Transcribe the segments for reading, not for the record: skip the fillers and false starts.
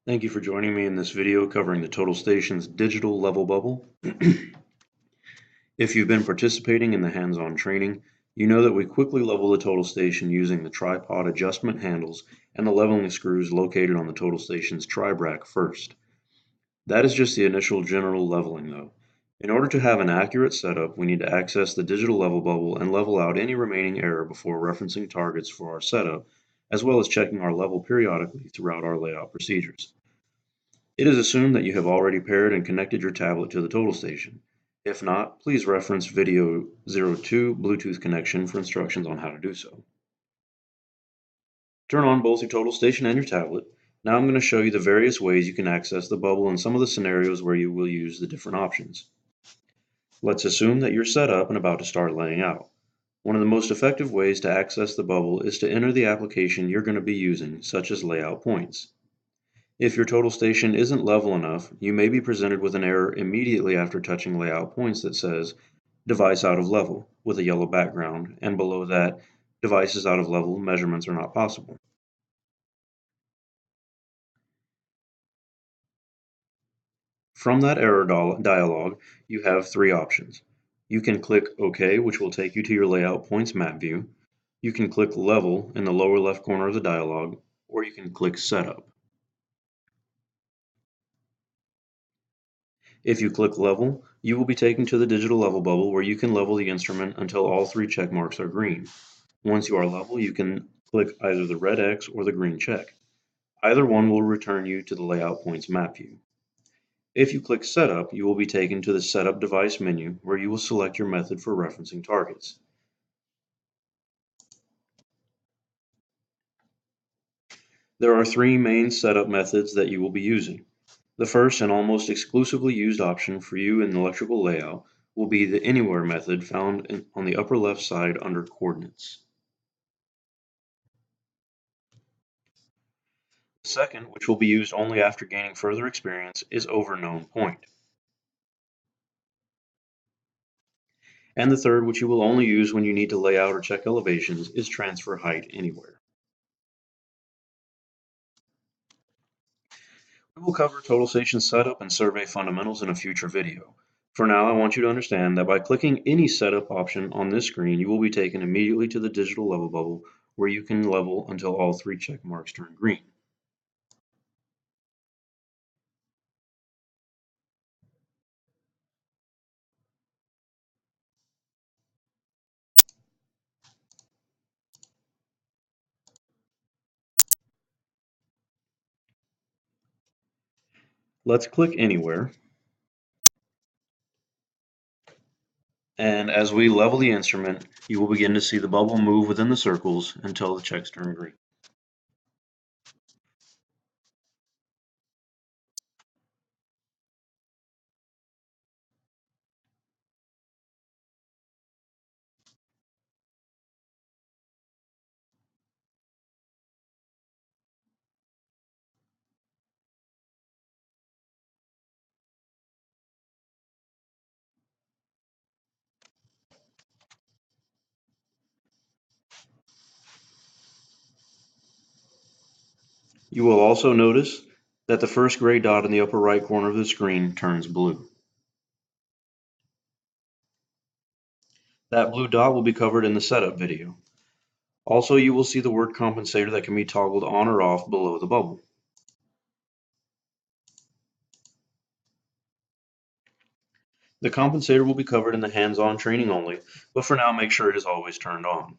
Thank you for joining me in this video covering the Total Station's digital level bubble. If you've been participating in the hands-on training, you know that we quickly level the Total Station using the tripod adjustment handles and the leveling screws located on the Total Station's tri-bracket first. That is just the initial general leveling though. In order to have an accurate setup, we need to access the digital level bubble and level out any remaining error before referencing targets for our setup, as well as checking our level periodically throughout our layout procedures. It is assumed that you have already paired and connected your tablet to the Total Station. If not, please reference video 02 Bluetooth connection for instructions on how to do so. Turn on both your Total Station and your tablet. Now I'm going to show you the various ways you can access the bubble and some of the scenarios where you will use the different options. Let's assume that you're set up and about to start laying out. One of the most effective ways to access the bubble is to enter the application you're going to be using, such as layout points. If your Total Station isn't level enough, you may be presented with an error immediately after touching layout points that says device out of level with a yellow background, and below that, device is out of level, measurements are not possible. From that error dialog, you have three options. You can click OK, which will take you to your layout points map view. You can click Level in the lower left corner of the dialog, or you can click Setup. If you click Level, you will be taken to the digital level bubble where you can level the instrument until all three check marks are green. Once you are level, you can click either the red X or the green check. Either one will return you to the layout points map view. If you click Setup, you will be taken to the Setup Device menu where you will select your method for referencing targets. There are three main setup methods that you will be using. The first and almost exclusively used option for you in electrical layout will be the Anywhere method found on the upper left side under Coordinates. The second, which will be used only after gaining further experience, is Over Known Point. And the third, which you will only use when you need to lay out or check elevations, is Transfer Height Anywhere. We will cover Total Station setup and survey fundamentals in a future video. For now, I want you to understand that by clicking any setup option on this screen, you will be taken immediately to the digital level bubble where you can level until all three check marks turn green. Let's click Anywhere. And as we level the instrument, you will begin to see the bubble move within the circles until the checks turn green. You will also notice that the first gray dot in the upper right corner of the screen turns blue. That blue dot will be covered in the setup video. Also, you will see the word compensator that can be toggled on or off below the bubble. The compensator will be covered in the hands-on training only, but for now make sure it is always turned on.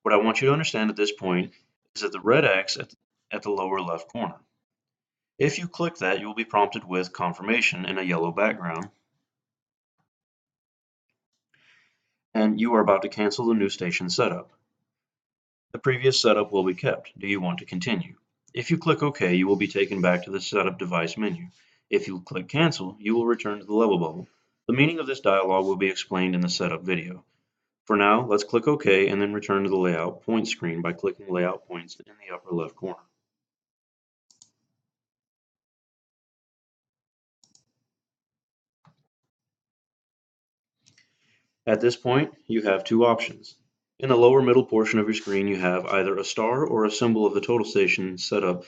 What I want you to understand at this point is that the red X at the lower left corner. If you click that, you will be prompted with confirmation in a yellow background, and you are about to cancel the new station setup. The previous setup will be kept. Do you want to continue? If you click OK, you will be taken back to the Setup Device menu. If you click Cancel, you will return to the level bubble. The meaning of this dialog will be explained in the setup video. For now, let's click OK and then return to the Layout Points screen by clicking Layout Points in the upper left corner. At this point, you have two options. In the lower middle portion of your screen, you have either a star or a symbol of the total station set up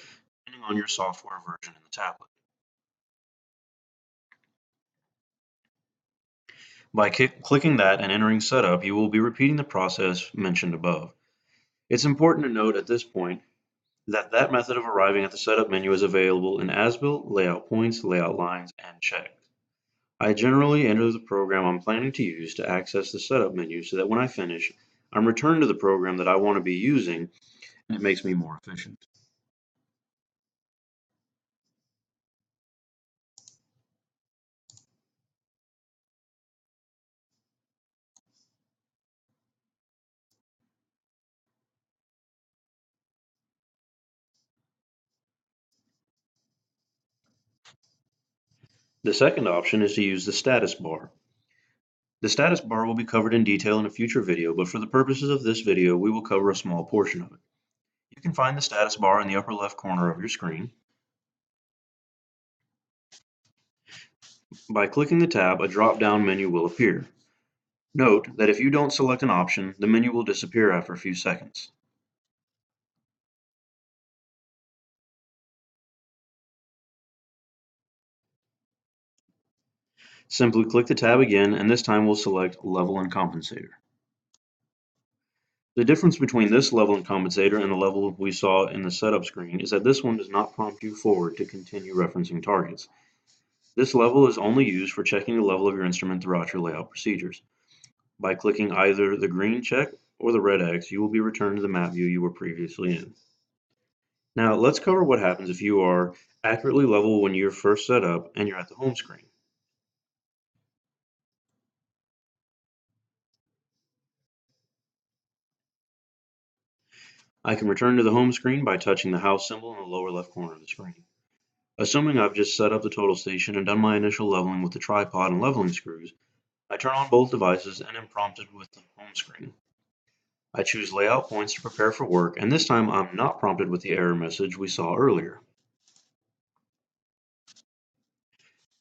depending on your software version in the tablet. By clicking that and entering Setup, you will be repeating the process mentioned above. It's important to note at this point that method of arriving at the Setup menu is available in as-built, layout points, layout lines, and checked. I generally enter the program I'm planning to use to access the Setup menu so that when I finish, I'm returned to the program that I want to be using, and it makes me more efficient. The second option is to use the status bar. The status bar will be covered in detail in a future video, but for the purposes of this video, we will cover a small portion of it. You can find the status bar in the upper left corner of your screen. By clicking the tab, a drop-down menu will appear. Note that if you don't select an option, the menu will disappear after a few seconds. Simply click the tab again, and this time we'll select Level and Compensator. The difference between this level and compensator and the level we saw in the setup screen is that this one does not prompt you forward to continue referencing targets. This level is only used for checking the level of your instrument throughout your layout procedures. By clicking either the green check or the red X, you will be returned to the map view you were previously in. Now let's cover what happens if you are accurately level when you're first set up and you're at the home screen. I can return to the home screen by touching the house symbol in the lower left corner of the screen. Assuming I've just set up the total station and done my initial leveling with the tripod and leveling screws, I turn on both devices and am prompted with the home screen. I choose layout points to prepare for work, and this time I'm not prompted with the error message we saw earlier.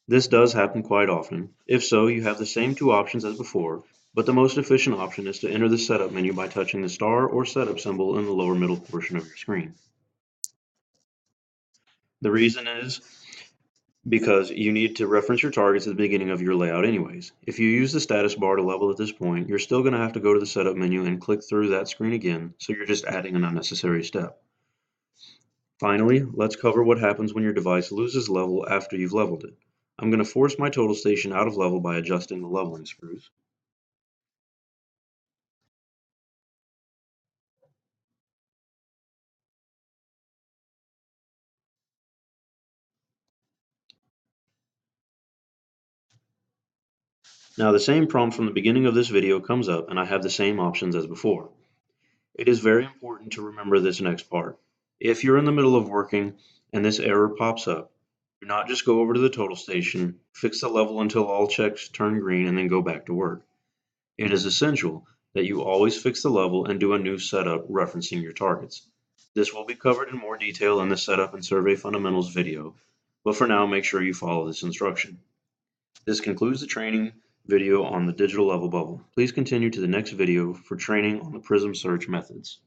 This does happen quite often. If so, you have the same two options as before, but the most efficient option is to enter the setup menu by touching the star or setup symbol in the lower middle portion of your screen. The reason is because you need to reference your targets at the beginning of your layout anyways. If you use the status bar to level at this point, you're still going to have to go to the setup menu and click through that screen again, so you're just adding an unnecessary step. Finally, let's cover what happens when your device loses level after you've leveled it. I'm going to force my total station out of level by adjusting the leveling screws. Now the same prompt from the beginning of this video comes up and I have the same options as before. It is very important to remember this next part. If you're in the middle of working and this error pops up, do not just go over to the total station, fix the level until all checks turn green, and then go back to work. It is essential that you always fix the level and do a new setup referencing your targets. This will be covered in more detail in the setup and survey fundamentals video, but for now make sure you follow this instruction. This concludes the training video on the digital level bubble. Please continue to the next video for training on the Prism search methods.